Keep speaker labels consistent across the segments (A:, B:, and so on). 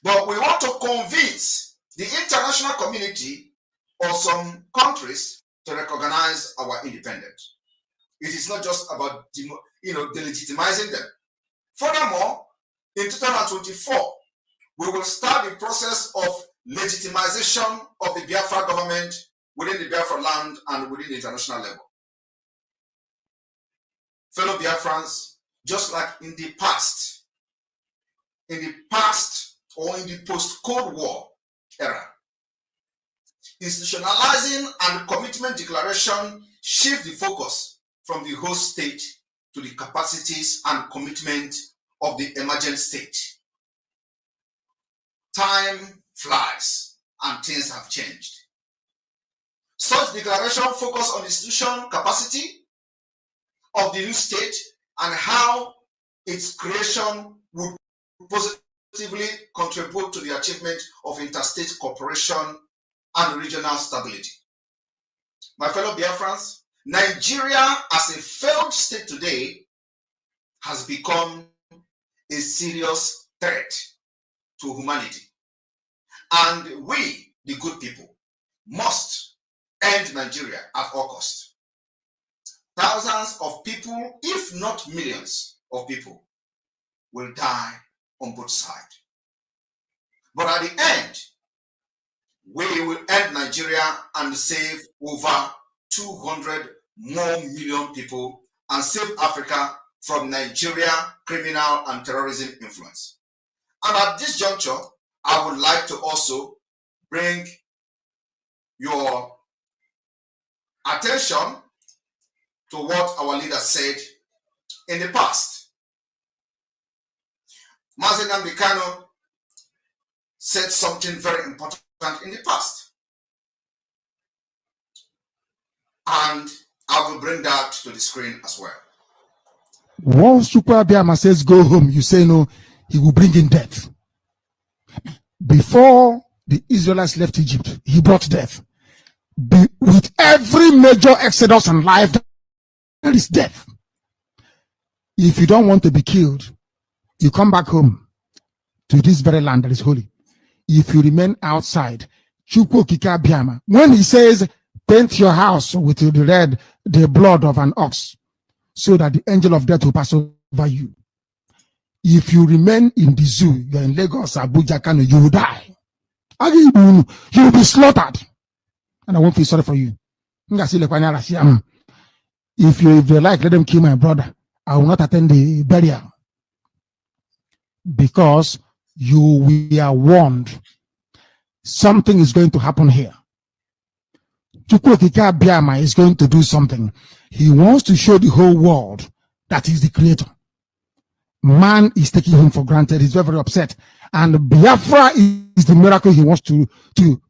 A: But we want to convince the international community or some countries to recognize our independence. It is not just about delegitimizing them. Furthermore, in 2024, we will start the process of legitimization of the Biafra government within the Biafra land and within the international level. Fellow Biafrans, just like in the past or in the post-Cold War era, institutionalizing and commitment declaration shift the focus from the host state to the capacities and commitment of the emergent state. Time flies and things have changed. Such declaration focus on the institution capacity of the new state and how its creation would positively contribute to the achievement of interstate cooperation and regional stability. My fellow Biafrans, Nigeria as a failed state today has become a serious threat to humanity. And we, the good people, must end Nigeria at all costs. Thousands of people, if not millions of people, will die on both sides. But at the end, we will end Nigeria and save over 200 more million people and save Africa from Nigeria criminal and terrorism influence. And at this juncture, I would like to also bring your attention to what our leader said in the past. Mazi Nnamdi Kanu said something very important in the past. And I will bring that to the screen as well.
B: Once Super Biama says go home, you say no, he will bring in death. Before the Israelites left Egypt, he brought death. With every major exodus in life, there is death. If you don't want to be killed, you come back home to this very land that is holy. If you remain outside, Chukwu Okike Abiama, when he says, paint your house with the blood of an ox, so that the angel of death will pass over you. If you remain in the zoo, you're in Lagos, Abuja, Kano, you will die. You will be slaughtered. And I won't feel sorry for you. If they like, let them kill my brother. I will not attend the burial. Because we are warned. Something is going to happen here. Chukwu Okike Abiama is going to do something. He wants to show the whole world that he's the creator. Man is taking him for granted. He's very, very upset. And Biafra is the miracle he wants to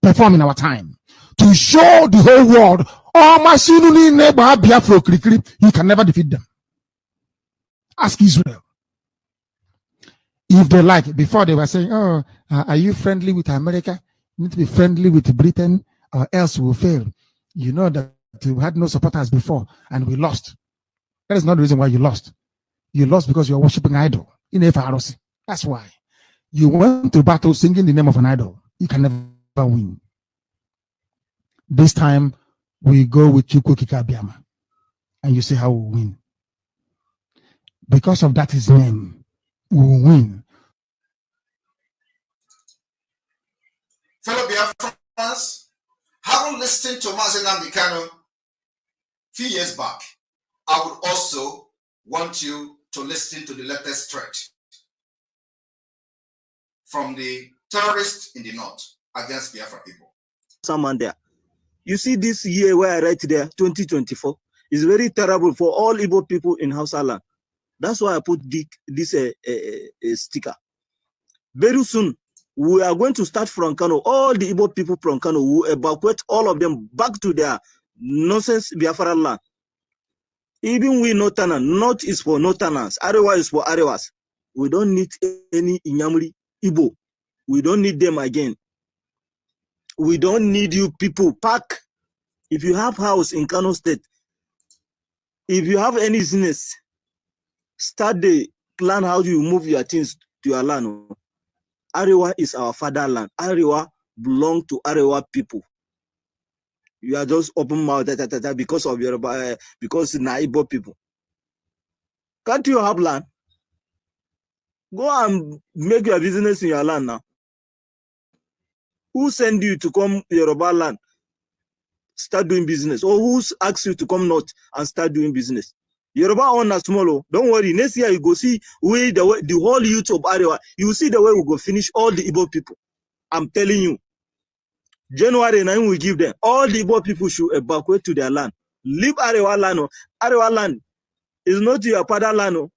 B: perform in our time. To show the whole world, he can never defeat them. Ask Israel. If they like, before they were saying, oh, are you friendly with America? You need to be friendly with Britain or else we'll fail. You know that you had no supporters before and we lost. That is not the reason why you lost. You lost because you are worshiping idol in FRC. That's why. You went to battle singing the name of an idol. You can never win. This time, we go with Chukwu Okike Abiama. And you see how we win. Because of that his name, we will win.
A: Fellow Biafrans, having listened to Mazi Nnamdi Kanu a few years back, I would also want you to listen to the latest threat from the terrorists in the north against Biafra people.
C: Someone there. You see this year where I write there, 2024, is very terrible for all Igbo people in Hausa land. That's why I put this sticker. Very soon, we are going to start from Kano. All the Igbo people from Kano will evacuate all of them back to their nonsense Biafra land. Even we Northerners, North is for Northerners, Arewa is for Arewas. We don't need any Inyamuri Igbo. We don't need them again. We don't need you people. Pack. If you have house in Kano State, if you have any business, start the plan how you move your things to your land. Arewa is our fatherland. Arewa belong to Arewa people. You are just open mouth because of your because Naibo people. Can't you have land? Go and make your business in your land now. Who send you to come Yoruba land, start doing business? Or who asked you to come north and start doing business? Yoruba on a small. Don't worry. Next year you go see the whole youth of Arewa. You will see the way we go finish all the Igbo people. I'm telling you. January 9 we give them. All the Igbo people should evacuate to their land. Leave Arewa land. Arewa land is not your fatherland.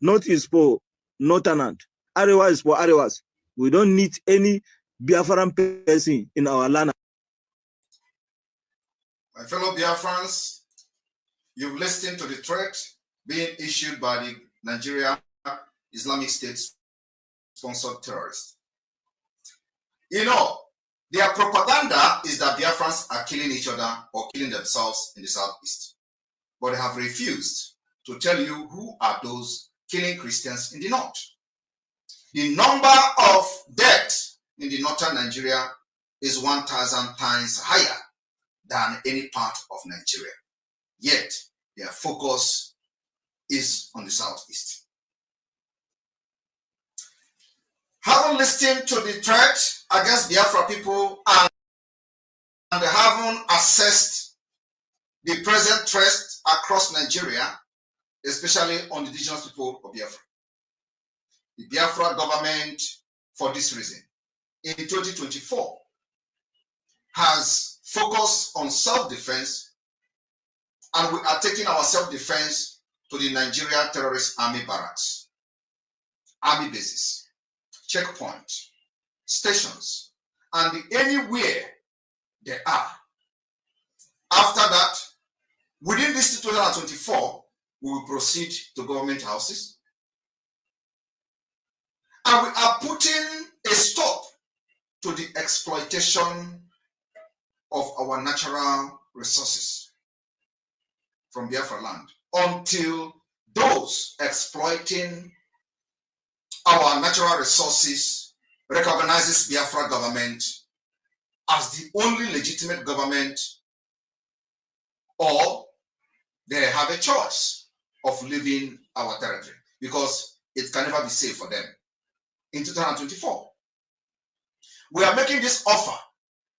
C: North is for Northern. Arewa is for Arewas. We don't need any Biafran person in our land.
A: My fellow Biafrans, you've listened to the threat being issued by the Nigeria Islamic State-sponsored terrorists. You know, their propaganda is that Biafrans are killing each other or killing themselves in the southeast. But they have refused to tell you who are those killing Christians in the north. The number of deaths in the northern Nigeria is 1,000 times higher than any part of Nigeria. Yet, their focus is on the southeast. Having listened to the threat against Biafra people and having assessed the present threat across Nigeria, especially on the indigenous people of Biafra, the Biafra government, for this reason, in 2024, has focused on self-defense, and we are taking our self-defense to the Nigeria Terrorist Army barracks, army bases, checkpoints, stations, and anywhere they are. After that, within this 2024, we will proceed to government houses, and we are putting a stop to the exploitation of our natural resources from Biafra land until those exploiting our natural resources recognizes Biafra government as the only legitimate government, or they have a choice of leaving our territory because it can never be safe for them. In 2024, we are making this offer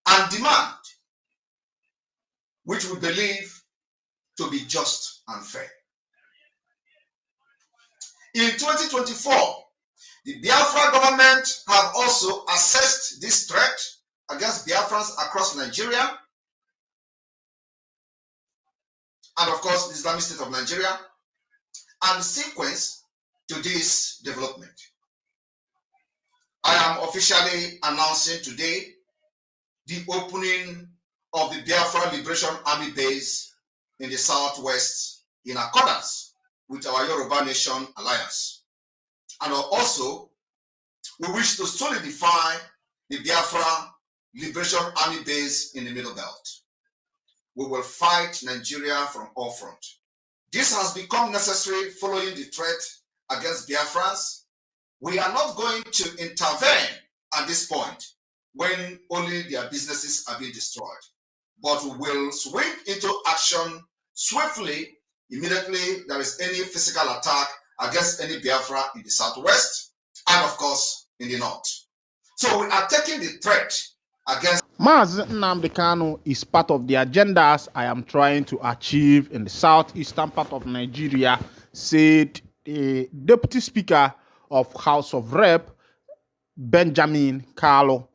A: and demand, which we believe to be just and fair. In 2024, the Biafra government have also assessed this threat against Biafrans across Nigeria, and of course the Islamic State of Nigeria, and sequence to this development. I am officially announcing today the opening of the Biafra Liberation Army base in the southwest in accordance with our Yoruba Nation Alliance. And also, we wish to solidify the Biafra Liberation Army base in the Middle Belt. We will fight Nigeria from all fronts. This has become necessary following the threat against Biafrans. We are not going to intervene at this point when only their businesses are being destroyed, but we will swing into action swiftly immediately there is any physical attack against any Biafra in the southwest and of course in the north. So we are taking the threat against
D: Mazi Nnamdi Kanu is part of the agendas I am trying to achieve in the southeastern part of Nigeria, said the Deputy Speaker of House of Rep, Benjamin Carlo.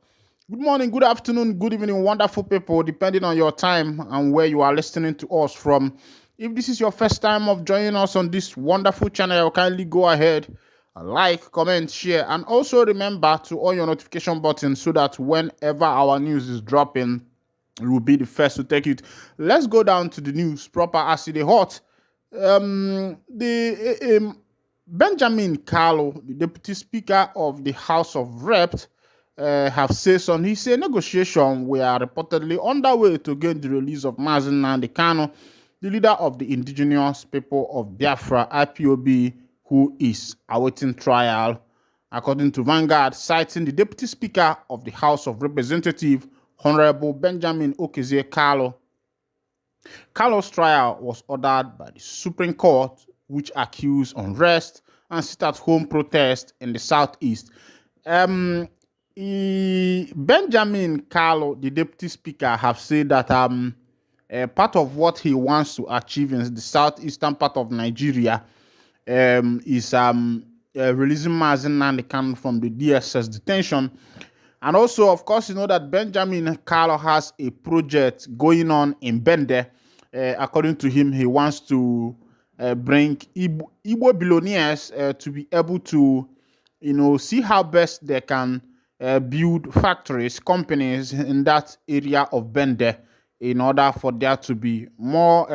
D: Good morning, good afternoon, good evening, wonderful people, depending on your time and where you are listening to us from. If this is your first time of joining us on this wonderful channel, kindly go ahead, like, comment, share, and also remember to on your notification button so that whenever our news is dropping, you will be the first to take it. Let's go down to the news proper as it is hot. Benjamin Carlo, the Deputy Speaker of the House of Reps, have said on. He said negotiations were reportedly underway to gain the release of Mazi Nnamdi Kanu, the leader of the indigenous people of Biafra, IPOB, who is awaiting trial according to Vanguard, citing the Deputy Speaker of the House of Representatives, Honorable Benjamin Okezie Kalu. Kalu's trial was ordered by the Supreme Court, which accused unrest and sit-at-home protest in the southeast. Benjamin Kalu, the Deputy Speaker, have said that part of what he wants to achieve in the southeastern part of Nigeria is releasing Mazi Nnamdi Kanu from the DSS detention. And also, of course, you know that Benjamin Kalu has a project going on in Bende. According to him, he wants to bring Igbo billionaires to be able to, see how best they can build factories, companies in that area of Bende in order for there to be more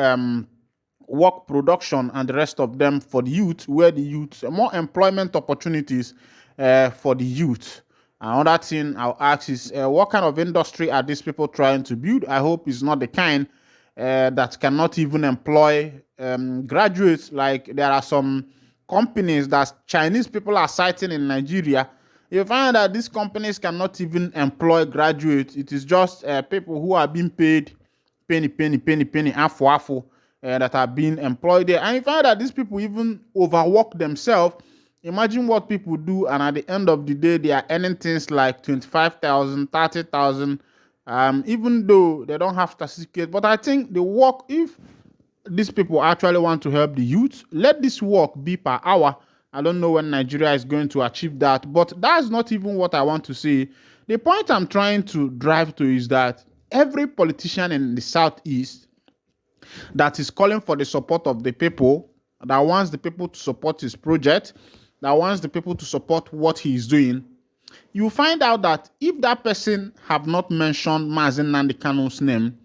D: work production and the rest of them for the youth, where the youth, more employment opportunities for the youth. Another thing I'll ask is, what kind of industry are these people trying to build? I hope it's not the kind that cannot even employ graduates. Like there are some companies that Chinese people are citing in Nigeria. You find that these companies cannot even employ graduates. It is just people who are being paid penny, afu, that are being employed there. And you find that these people even overwork themselves. Imagine what people do, and at the end of the day, they are earning things like 25,000, 30,000, even though they don't have certificate. But I think the work, if these people actually want to help the youth, let this work be per hour. I don't know when Nigeria is going to achieve that, but that's not even what I want to say. The point I'm trying to drive to is that every politician in the southeast that is calling for the support of the people, that wants the people to support his project, that wants the people to support what he is doing, you find out that if that person have not mentioned Mazi Nnamdi Kanu's name,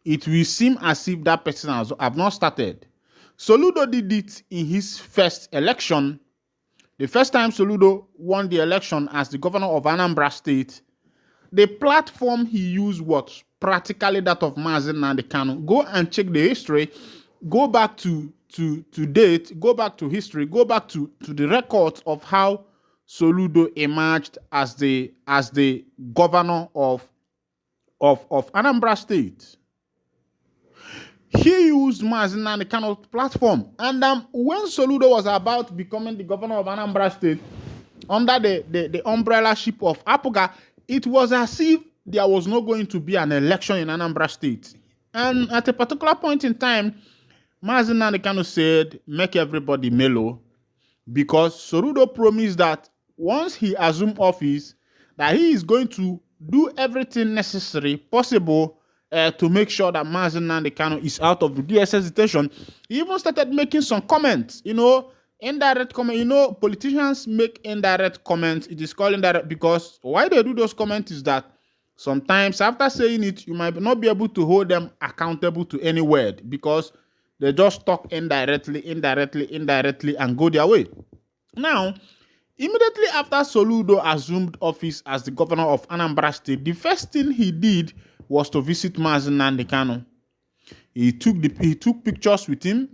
D: it will seem as if that person have not started. Soludo did it in his first election. The first time Soludo won the election as the governor of Anambra State, the platform he used was practically that of Mazi Nnamdi Kanu. Go and check the history. Go back to date. Go back to history. Go back to the records of how Soludo emerged as the governor of Anambra State. He used Mazi Nnamdi Kanu's platform, and when Soludo was about becoming the governor of Anambra State under the umbrella-ship of Epka, it was as if there was not going to be an election in Anambra State. And at a particular point in time, Mazi Nnamdi Kanu said, make everybody mellow, because Soludo promised that once he assumed office, that he is going to do everything necessary, possible, to make sure that Mazi Nnamdi Kanu is out of the DSS detention. He even started making some comments, indirect comment. Politicians make indirect comments. It is called indirect because why they do those comments is that sometimes after saying it, you might not be able to hold them accountable to any word because they just talk indirectly, and go their way. Now, immediately after Soludo assumed office as the governor of Anambra State, the first thing he did was to visit Mazi Nnamdi Kanu. He took pictures with him,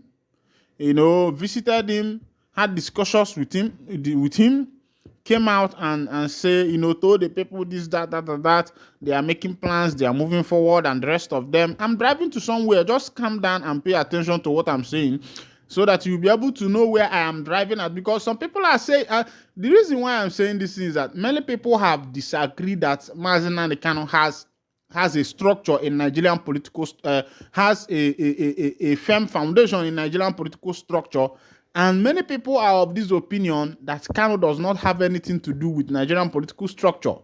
D: visited him, had discussions with him, came out and say, told the people this, that, they are making plans, they are moving forward, and the rest of them. I'm driving to somewhere, just calm down and pay attention to what I'm saying, so that you'll be able to know where I am driving at. Because some people are saying, the reason why I'm saying this is that many people have disagreed that Mazi Nnamdi Kanu has a structure in Nigerian political, has a firm foundation in Nigerian political structure. And many people are of this opinion that Kanu does not have anything to do with Nigerian political structure.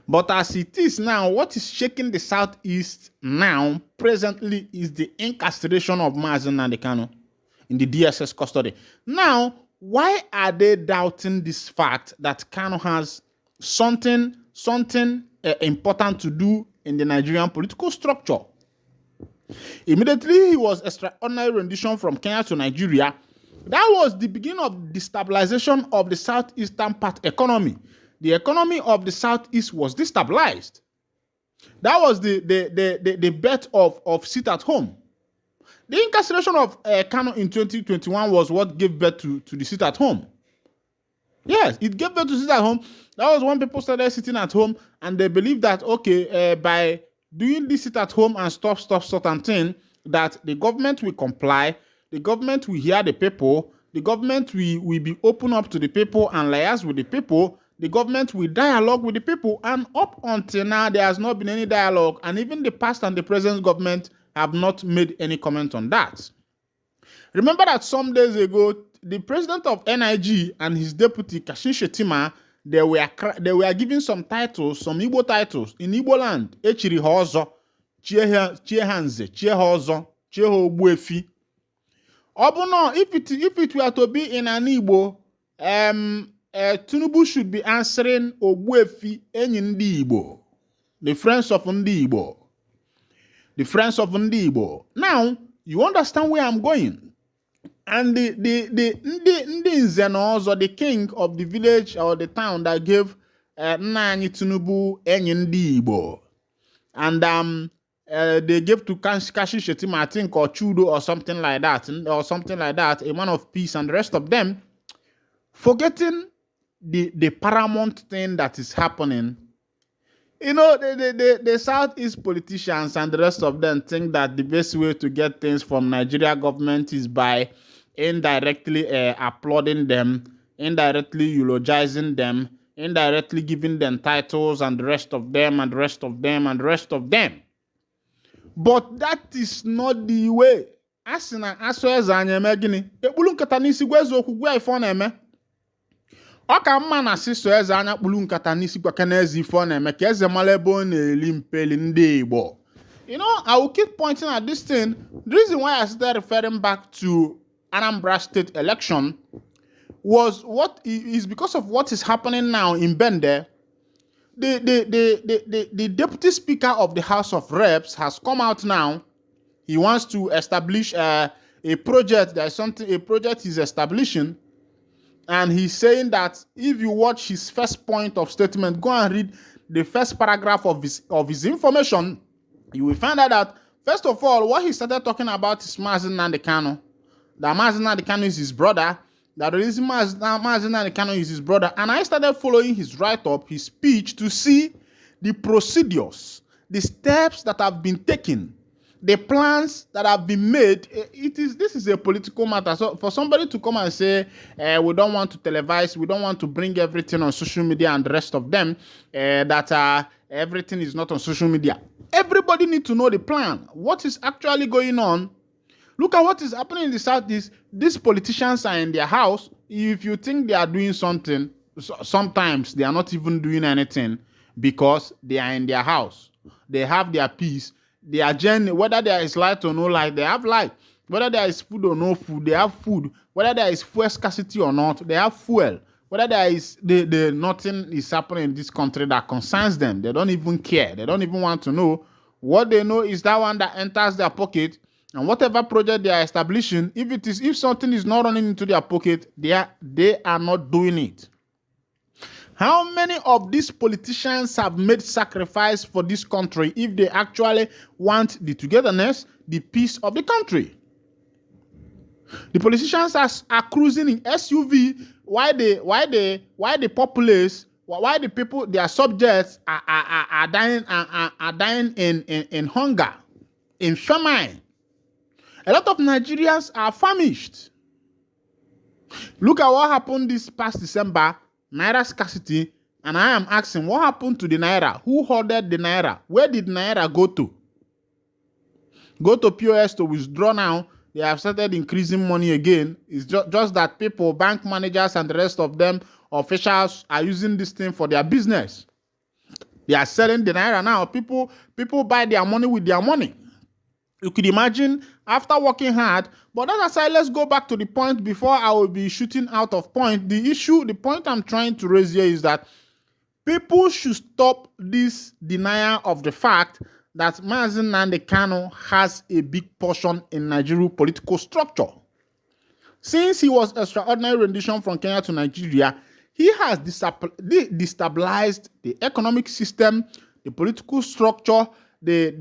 D: But as it is now, what is shaking the Southeast now, presently, is the incarceration of Mazi Nnamdi Kanu in the DSS custody. Now, why are they doubting this fact that Kanu has something important to do in the Nigerian political structure? Immediately, he was extraordinary rendition from Kenya to Nigeria. That was the beginning of destabilization of the southeastern part economy. The economy of the southeast was destabilized. That was the birth of sit at home. The incarceration of Kanu in 2021 was what gave birth to the sit at home. Yes, it gave them to sit at home. That was when people started sitting at home and they believed that, okay, by doing this sit at home and stop, certain thing, that the government will comply, the government will hear the people, the government will be open up to the people and liaise with the people, the government will dialogue with the people. And up until now, there has not been any dialogue. And even the past and the present government have not made any comment on that. Remember that some days ago, the president of NIG and his deputy, Kashin Shetima, they were given some titles, some Igbo titles in Igbo land. Echiri Hozo, Chie Hanze, Chie Hozo, Chie Ogbuefi. Obuno, if it were to be in an Igbo, Tinubu should be answering Ogbuefi Enyi Ndi Igbo, the friends of Ndi Igbo. The friends of Ndi Igbo. Now, you understand where I'm going. And the Nzeno, the king of the village or the town that gave Nani Tinubu Enyi Ndi Igbo. And they gave to Kashi Shetima, I think, or Chudo or something like that, a man of peace, and the rest of them, forgetting the paramount thing that is happening. You know, the Southeast politicians and the rest of them think that the best way to get things from Nigeria government is by indirectly applauding them, indirectly eulogizing them, indirectly giving them titles and the rest of them and the rest of them and the rest of them. But that is not the way. Asina asweza anyeme gini. Ekpulu nkata n'isi gwezo okwu gwa ifo na-eme. Ọka mma na siso eze anya kpulu nkata n'isi gwa kana eze ifo na-eme ka eze mala ebe ọ na-eli mpeli ndị Igbo. You know, I will keep pointing at this thing. The reason why I started referring back to Anambra State election was because of what is happening now in Bende. The deputy speaker of the House of Reps has come out now. He wants to establish a project. There is a project he's establishing, and he's saying that if you watch his first point of statement, go and read the first paragraph of his information, you will find out that first of all, what he started talking about is Mazi Nnamdi Kanu. That Mazi Nnamdi Kanu is his brother. That the reason Mazi Nnamdi Kanu is his brother. And I started following his write-up, his speech, to see the procedures, the steps that have been taken, the plans that have been made. This is a political matter. So for somebody to come and say, we don't want to televise, we don't want to bring everything on social media and the rest of them, that everything is not on social media. Everybody needs to know the plan. What is actually going on? Look at what is happening in the Southeast. These politicians are in their house. If you think they are doing something, sometimes they are not even doing anything because they are in their house. They have their peace. Their journey, whether there is light or no light, they have light. Whether there is food or no food, they have food. Whether there is fuel scarcity or not, they have fuel. Whether there is nothing is happening in this country that concerns them, they don't even care. They don't even want to know. What they know is that one that enters their pocket. And whatever project they are establishing, if something is not running into their pocket, they are not doing it. How many of these politicians have made sacrifice for this country if they actually want the togetherness, the peace of the country? The politicians are cruising in SUV. Why the populace, why the people, their subjects are dying in hunger, in famine. A lot of Nigerians are famished. Look at what happened this past December, Naira scarcity, and I am asking, what happened to the Naira? Who hoarded the Naira? Where did Naira go to? Go to POS to withdraw now. They have started increasing money again. It's just that people, bank managers and the rest of them, officials, are using this thing for their business. They are selling the Naira now. People buy their money with their money. You could imagine after working hard, but that aside, let's go back to the point before I will be shooting out of point. The point I'm trying to raise here is that people should stop this denial of the fact that Mazi Nnamdi Kanu has a big portion in Nigerian political structure. Since he was extraordinary rendition from Kenya to Nigeria, he has destabilized the economic system, the political structure, the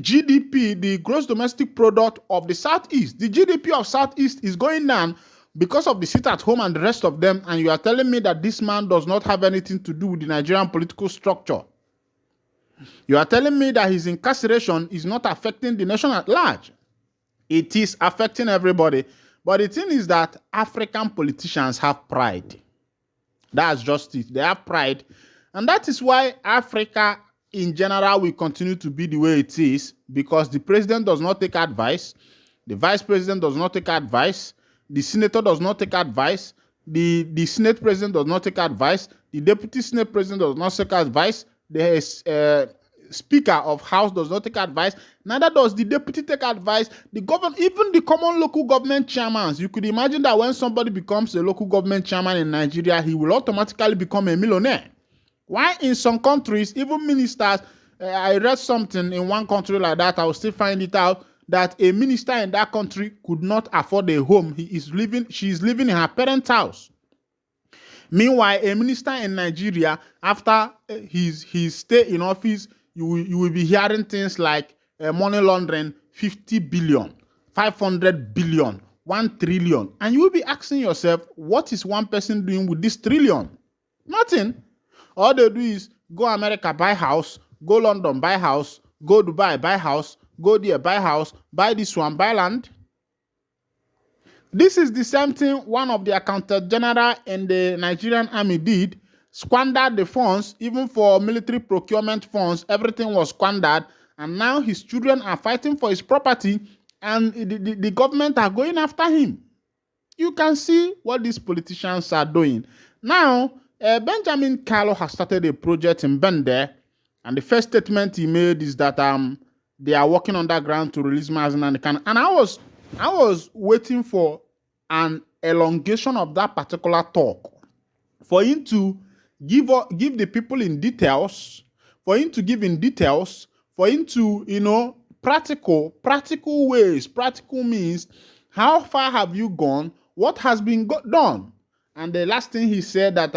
D: GDP, the gross domestic product of the Southeast. The GDP of Southeast is going down because of the sit at home and the rest of them, and you are telling me that this man does not have anything to do with the Nigerian political structure. You are telling me that his incarceration is not affecting the nation at large. It is affecting everybody. But the thing is that African politicians have pride. That's just it. They have pride. And that is why Africa in general will continue to be the way it is, because the president does not take advice, the vice president does not take advice, the senator does not take advice, the senate president does not take advice, the deputy senate president does not take advice, the speaker of house does not take advice, neither does the deputy take advice, the government, even the common local government chairmans. You could imagine that when somebody becomes a local government chairman in Nigeria, he will automatically become a millionaire. Why in some countries, even ministers, I read something in one country like that, I will still find it out, that a minister in that country could not afford a home. She is living in her parents' house. Meanwhile, a minister in Nigeria, after his stay in office, you will be hearing things like money laundering, 50 billion, 500 billion, 1 trillion. And you will be asking yourself, what is one person doing with this trillion? Nothing. All they do is go America, buy house, go London, buy house, go Dubai, buy house, go there, buy house, buy this one, buy land. This is the same thing one of the accountant general in the Nigerian army did, squandered the funds, even for military procurement funds, everything was squandered, and now his children are fighting for his property, and the government are going after him. You can see what these politicians are doing. Now, Benjamin Carlo has started a project in Bende, and the first statement he made is that they are working underground to release Mazen and Khan. And I was waiting for an elongation of that particular talk, for him to give the people in details, for him to give in details, for him to, practical ways, practical means, how far have you gone, what has been done. And the last thing he said that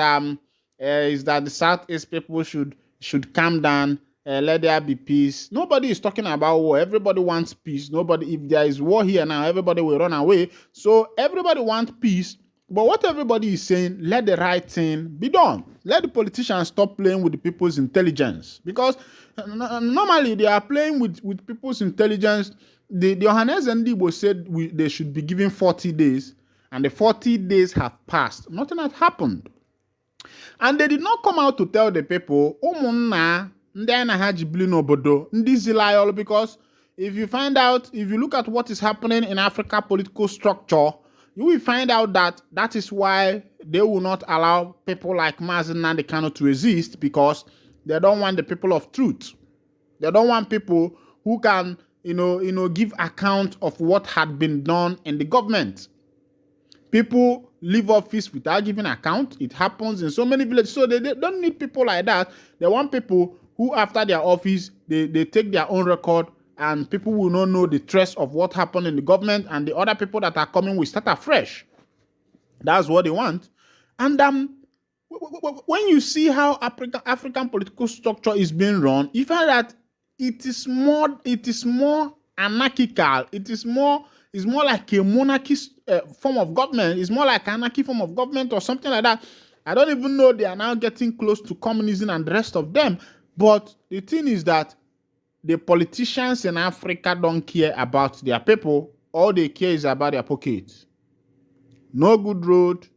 D: is that the Southeast people should calm down, let there be peace. Nobody is talking about war. Everybody wants peace. Nobody, if there is war here now, everybody will run away. So everybody wants peace. But what everybody is saying, let the right thing be done. Let the politicians stop playing with the people's intelligence. Because normally they are playing with people's intelligence. The Johannes and Debo said they should be given 40 days. And the 40 days have passed. Nothing has happened. And they did not come out to tell the people, because if you look at what is happening in Africa political structure, you will find out that is why they will not allow people like Mazen Nnamdi Kanu to exist, because they don't want the people of truth. They don't want people who can, give account of what had been done in the government. People leave office without giving account. It happens in so many villages. So they don't need people like that. They want people who, after their office, they take their own record, and people will not know the trace of what happened in the government, and the other people that are coming will start afresh. That's what they want. And when you see how African political structure is being run, you find that it is more anarchical. It's more like a monarchy form of government. It's more like an anarchy form of government or something like that. I don't even know, they are now getting close to communism and the rest of them. But the thing is that the politicians in Africa don't care about their people. All they care is about their pockets. No good road,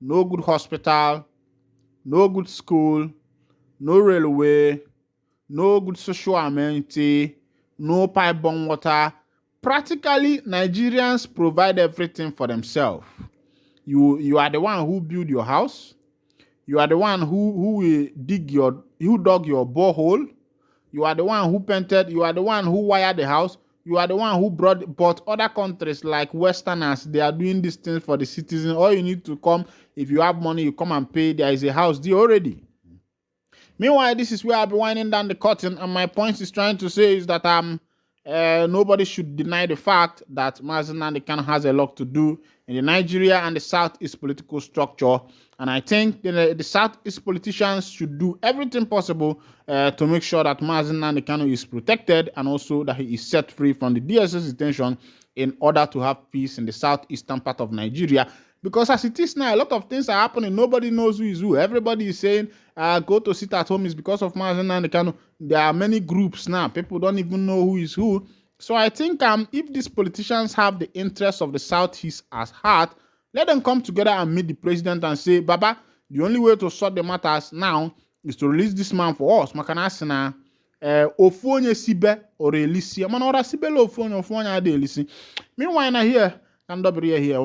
D: no good hospital, no good school, no railway, no good social amenity, no pipe-borne water. Practically, Nigerians provide everything for themselves. You are the one who build your house. You are the one who dug your borehole. You are the one who painted. You are the one who wired the house. You are the one who bought other countries like Westerners. They are doing these things for the citizens. All you need to come, if you have money, you come and pay. There is a house there already. Meanwhile, this is where I'll be winding down the curtain, and my point is trying to say is that nobody should deny the fact that Mazi Nnamdi Kanu has a lot to do in the Nigeria and the Southeast political structure. And I think the Southeast politicians should do everything possible to make sure that Mazi Nnamdi Kanu is protected and also that he is set free from the DSS detention in order to have peace in the southeastern part of Nigeria. Because as it is now, a lot of things are happening. Nobody knows who is who. Everybody is saying, go to sit at home is because of Mazi Nnamdi Kanu. There are many groups now. People don't even know who is who. So I think if these politicians have the interests of the Southeast at heart, let them come together and meet the president and say, Baba, the only way to sort the matters now is to release this man for us. Makanasina, ofonye sibe or elisi. Man ora sibe lo ofonye ade elisi. Meanwhile, na here, can here,